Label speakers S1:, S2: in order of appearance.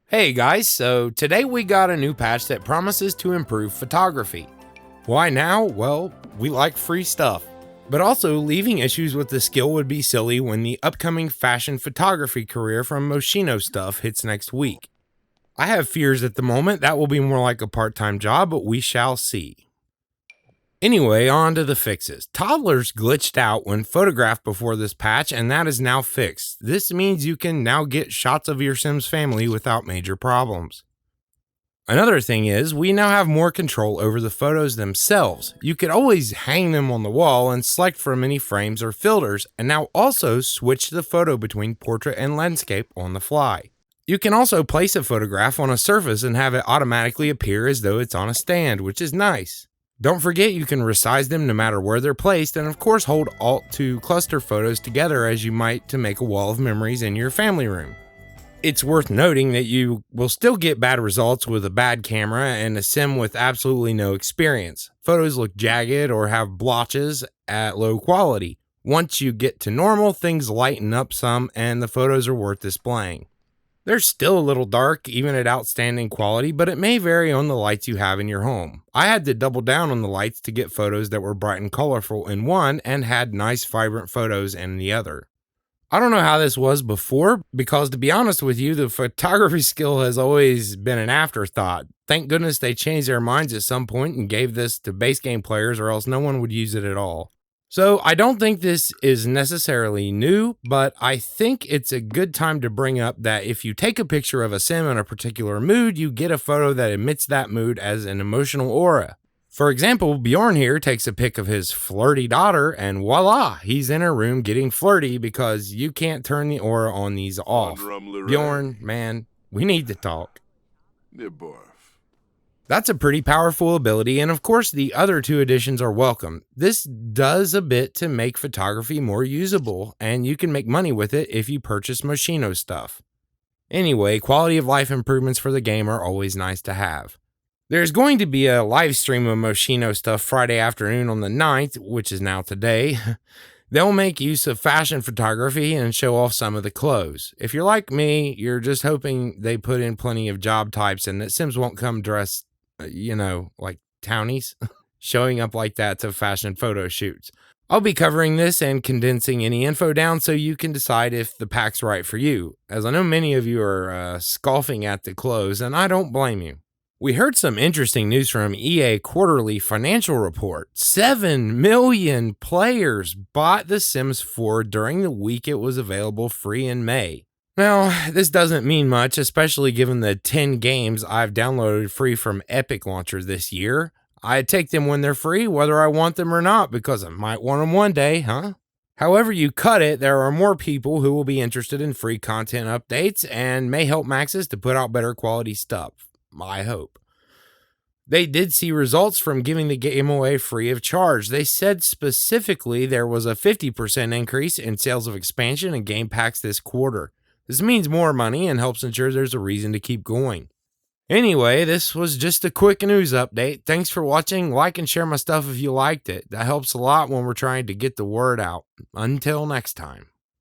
S1: Hey guys, so today we got a new patch that promises to improve photography. Why now? Well, we like free stuff. But also, leaving issues with the skill would be silly when the upcoming fashion photography career from Moschino Stuff hits next week. I have fears at the moment that will be more like a part-time job, but we shall see. Anyway, on to the fixes. Toddlers glitched out when photographed before this patch, and that is now fixed. This means you can now get shots of your Sims family without major problems. Another thing is, we now have more control over the photos themselves. You could always hang them on the wall and select from any frames or filters, and now also switch the photo between portrait and landscape on the fly. You can also place a photograph on a surface and have it automatically appear as though it's on a stand, which is nice. Don't forget you can resize them no matter where they're placed, and of course hold Alt to cluster photos together as you might to make a wall of memories in your family room. It's worth noting that you will still get bad results with a bad camera and a sim with absolutely no experience. Photos look jagged or have blotches at low quality. Once you get to normal, things lighten up some and the photos are worth displaying. They're still a little dark, even at outstanding quality, but it may vary on the lights you have in your home. I had to double down on the lights to get photos that were bright and colorful in one and had nice vibrant photos in the other. I don't know how this was before, because to be honest with you, the photography skill has always been an afterthought. Thank goodness they changed their minds at some point and gave this to base game players, or else no one would use it at all. So I don't think this is necessarily new, but I think it's a good time to bring up that if you take a picture of a sim in a particular mood, you get a photo that emits that mood as an emotional aura. For example, Bjorn here takes a pic of his flirty daughter and voila, he's in her room getting flirty because you can't turn the aura on these off. Bjorn, man, we need to talk. That's a pretty powerful ability, and of course the other two additions are welcome. This does a bit to make photography more usable, and you can make money with it if you purchase Moschino stuff. Anyway, quality of life improvements for the game are always nice to have. There's going to be a live stream of Moschino stuff Friday afternoon on the 9th, which is now today. They'll make use of fashion photography and show off some of the clothes. If you're like me, you're just hoping they put in plenty of job types and that Sims won't come dressed like townies, showing up like that to fashion photo shoots. I'll be covering this and condensing any info down so you can decide if the pack's right for you, as I know many of you are scoffing at the clothes, and I don't blame you. We heard some interesting news from EA quarterly financial report. 7 million players bought The Sims 4 during the week it was available free in May. Now, this doesn't mean much, especially given the 10 games I've downloaded free from Epic Launcher this year. I take them when they're free, whether I want them or not, because I might want them one day, huh? However you cut it, there are more people who will be interested in free content updates and may help Maxis to put out better quality stuff. I hope. They did see results from giving the game away free of charge. They said specifically there was a 50% increase in sales of expansion and game packs this quarter. This means more money and helps ensure there's a reason to keep going. Anyway, this was just a quick news update. Thanks for watching. Like and share my stuff if you liked it. That helps a lot when we're trying to get the word out. Until next time.